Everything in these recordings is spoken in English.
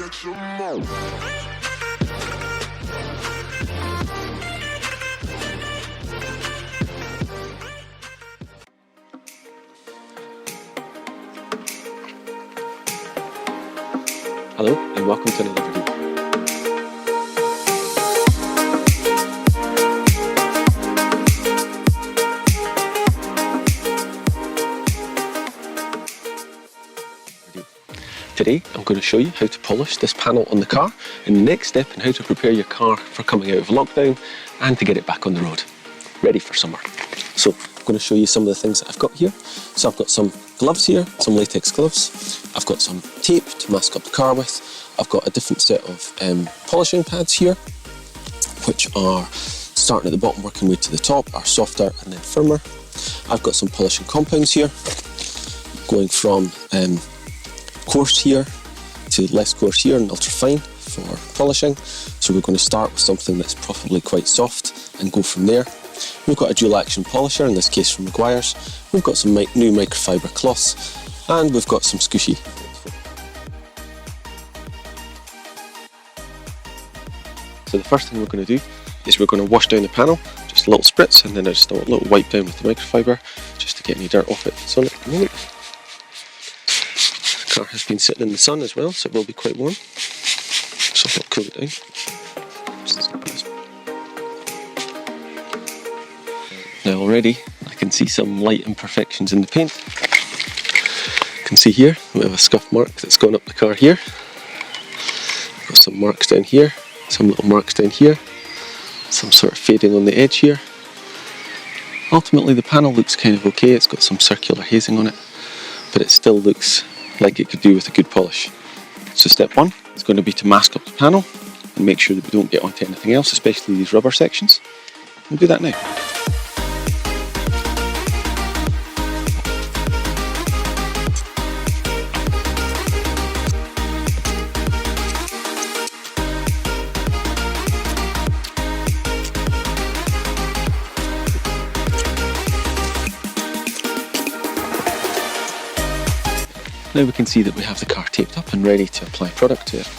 check some more. Hello and welcome to another video. Today I'm going to show you how to polish this panel on the car and the next step in how to prepare your car for coming out of lockdown and to get it back on the road, ready for summer. So I'm going to show you some of the things that I've got here. So I've got some gloves here, some latex gloves. I've got some tape to mask up the car with. I've got a different set of polishing pads here, which are starting at the bottom, working way to the top, are softer and then firmer. I've got some polishing compounds here, going from coarse here to less coarse here and ultra fine for polishing. So we're going to start with something that's probably quite soft and go from there. We've got a dual action polisher, in this case from Meguiar's. We've got some new microfiber cloths, and we've got some squishy. So the first thing we're going to do is we're going to wash down the panel, just a little spritz, and then just a little wipe down with the microfiber just to get any dirt off it. It's on it at the moment. The car has been sitting in the sun as well, so it will be quite warm. So I'll cool it down. Now already I can see some light imperfections in the paint. You can see here we have a scuff mark that's gone up the car here. Got some marks down here, some little marks down here, some sort of fading on the edge here. Ultimately the panel looks kind of okay, it's got some circular hazing on it, but it still looks like it could do with a good polish. So step one is going to be to mask up the panel and make sure that we don't get onto anything else, especially these rubber sections. We'll do that now. Now we can see that we have the car taped up and ready to apply product to it.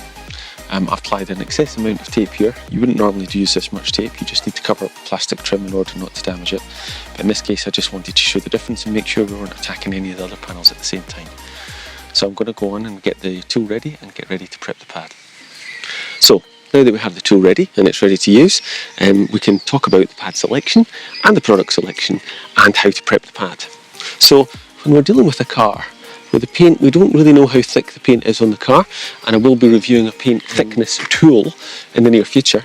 I've applied an excess amount of tape here. You wouldn't normally use this much tape, you just need to cover up the plastic trim in order not to damage it. But in this case I just wanted to show the difference and make sure we weren't attacking any of the other panels at the same time. So I'm going to go on and get the tool ready and get ready to prep the pad. So now that we have the tool ready and it's ready to use, we can talk about the pad selection and the product selection and how to prep the pad. So when we're dealing with a car, with the paint, we don't really know how thick the paint is on the car, and I will be reviewing a paint thickness tool in the near future.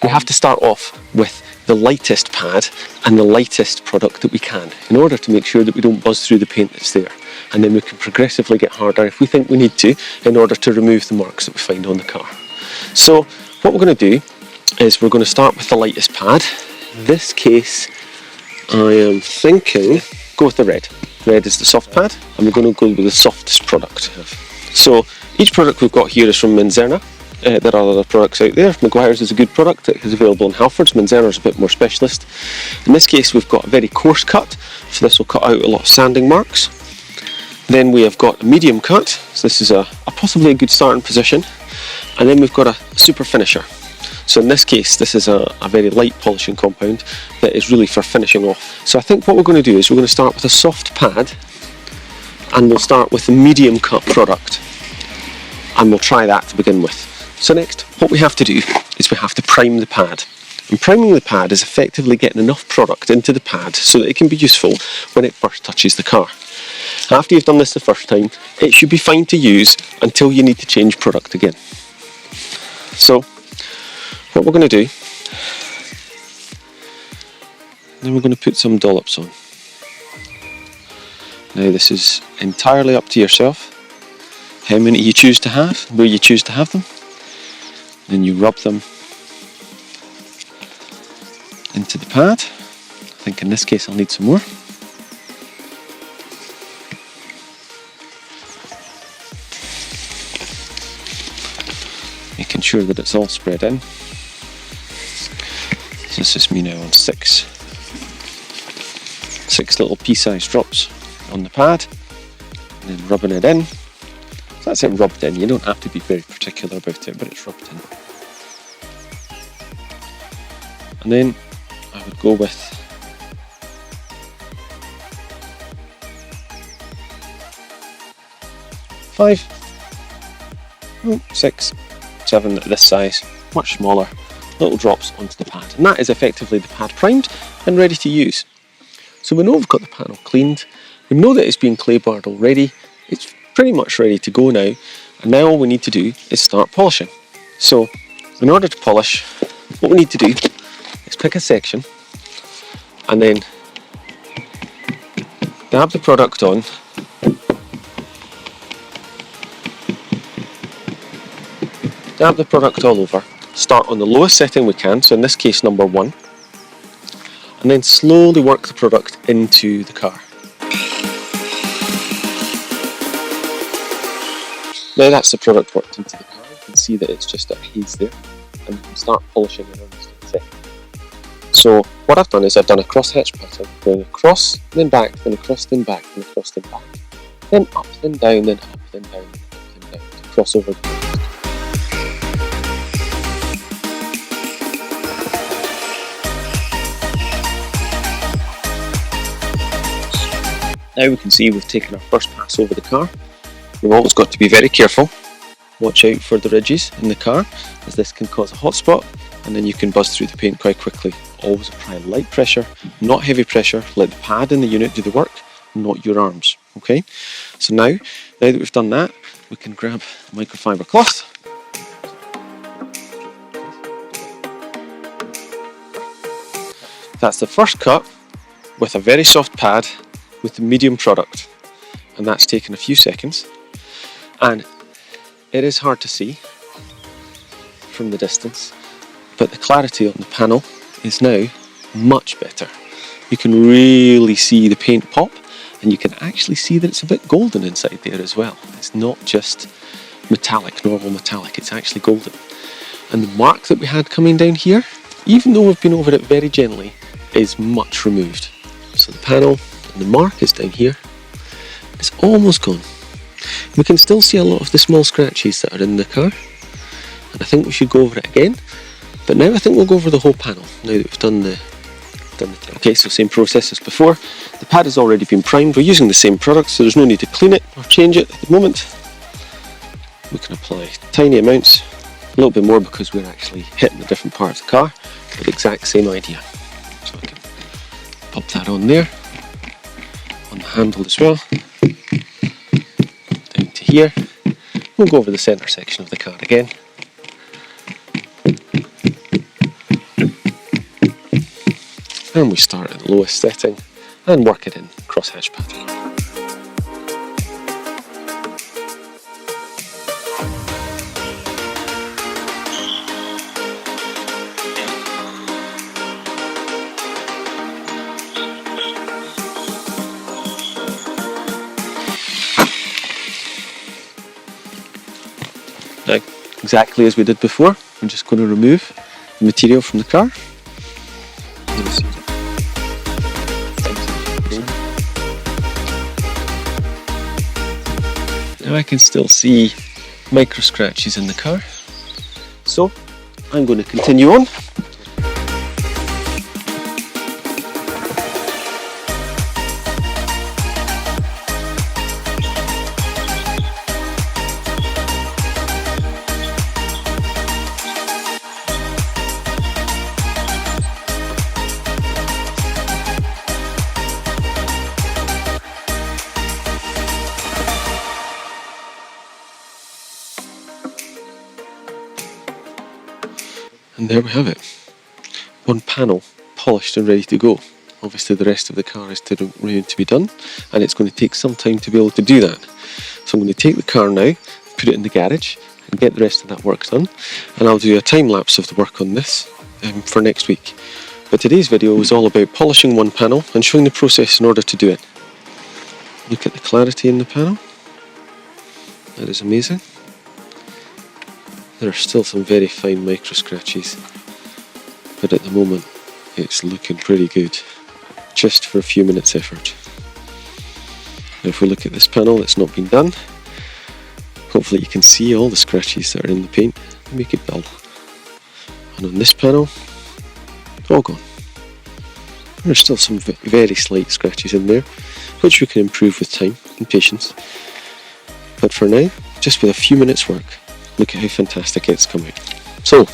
We have to start off with the lightest pad and the lightest product that we can in order to make sure that we don't buzz through the paint that's there, and then we can progressively get harder if we think we need to in order to remove the marks that we find on the car. So what we're going to do is we're going to start with the lightest pad. In this case I am thinking go with the red. Red is the soft pad, and we're going to go with the softest product. So each product we've got here is from Manzerna. There are other products out there. Meguiar's is a good product that is available in Halfords. Manzerna is a bit more specialist. In this case we've got a very coarse cut, so this will cut out a lot of sanding marks. Then we have got a medium cut, so this is a possibly a good starting position. And then we've got a super finisher. So in this case, this is a very light polishing compound that is really for finishing off. So I think what we're going to do is we're going to start with a soft pad, and we'll start with the medium cut product, and we'll try that to begin with. So next, what we have to do is we have to prime the pad. And priming the pad is effectively getting enough product into the pad so that it can be useful when it first touches the car. After you've done this the first time, it should be fine to use until you need to change product again. So what we're going to do, then we're going to put some dollops on. Now this is entirely up to yourself, how many you choose to have, where you choose to have them. Then you rub them into the pad. I think in this case I'll need some more. Making sure that it's all spread in. So this is me now on six little pea-sized drops on the pad, and then rubbing it in. So That's it rubbed in. You don't have to be very particular about it, but it's rubbed in. And then I would go with 5, 6, 7 at this size, much smaller, little drops onto the pad. And that is effectively the pad primed and ready to use. So we know we've got the panel cleaned, we know that it's been clay barred already, it's pretty much ready to go now, and now all we need to do is start polishing. So in order to polish, what we need to do is pick a section and then dab the product on, dab the product all over, start on the lowest setting we can, so in this case number 1, and then slowly work the product into the car. Now that's the product worked into the car, you can see that it's just a haze there, and you can start polishing in earnest in a second. So what I've done is I've done a cross-hatch pattern, going across, then back, then across, then back, then across, then back, then up, then down, then up, then down, then up, then down, to cross over the product. Now we can see we've taken our first pass over the car. We've always got to be very careful. Watch out for the ridges in the car, as this can cause a hot spot, and then you can buzz through the paint quite quickly. Always apply light pressure, not heavy pressure. Let the pad in the unit do the work, not your arms. Okay? So now that we've done that, we can grab a microfiber cloth. That's the first cut with a very soft pad with the medium product, and that's taken a few seconds, and it is hard to see from the distance, but the clarity on the panel is now much better. You can really see the paint pop, and you can actually see that it's a bit golden inside there as well. It's not just metallic, normal metallic, it's actually golden. And the mark that we had coming down here, even though we've been over it very gently, is much removed. So the panel and the mark is down here. It's almost gone. We can still see a lot of the small scratches that are in the car, and I think we should go over it again. But now I think we'll go over the whole panel now that we've done the thing. Okay, so same process as before. The pad has already been primed. We're using the same product, so there's no need to clean it or change it at the moment. We can apply tiny amounts, a little bit more because we're actually hitting a different part of the car, but the exact same idea. So I can pop that on there, on the handle as well, down to here. We'll go over the centre section of the car again. And we start at the lowest setting and work it in cross-hatch pattern. Now, exactly as we did before, I'm just going to remove the material from the car. Now I can still see micro scratches in the car, so I'm going to continue on. And there we have it. One panel polished and ready to go. Obviously the rest of the car is remain to be done, and it's going to take some time to be able to do that. So I'm going to take the car now, put it in the garage and get the rest of that work done, and I'll do a time lapse of the work on this for next week. But today's video is all about polishing one panel and showing the process in order to do it. Look at the clarity in the panel. That is amazing. There are still some very fine micro scratches, but at the moment it's looking pretty good, just for a few minutes effort. Now if we look at this panel, it's not been done. Hopefully you can see all the scratches that are in the paint and make it dull. And on this panel, all gone. There's still some very slight scratches in there, which we can improve with time and patience. But for now, just with a few minutes work, look at how fantastic it's come out. So,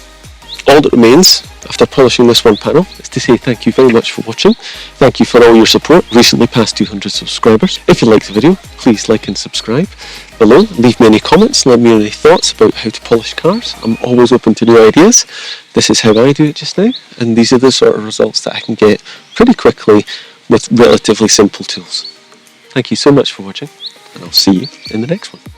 all that remains after polishing this one panel is to say thank you very much for watching. Thank you for all your support, recently past 200 subscribers. If you liked the video, please like and subscribe below. Leave me any comments, let me know any thoughts about how to polish cars. I'm always open to new ideas. This is how I do it just now, and these are the sort of results that I can get pretty quickly with relatively simple tools. Thank you so much for watching, and I'll see you in the next one.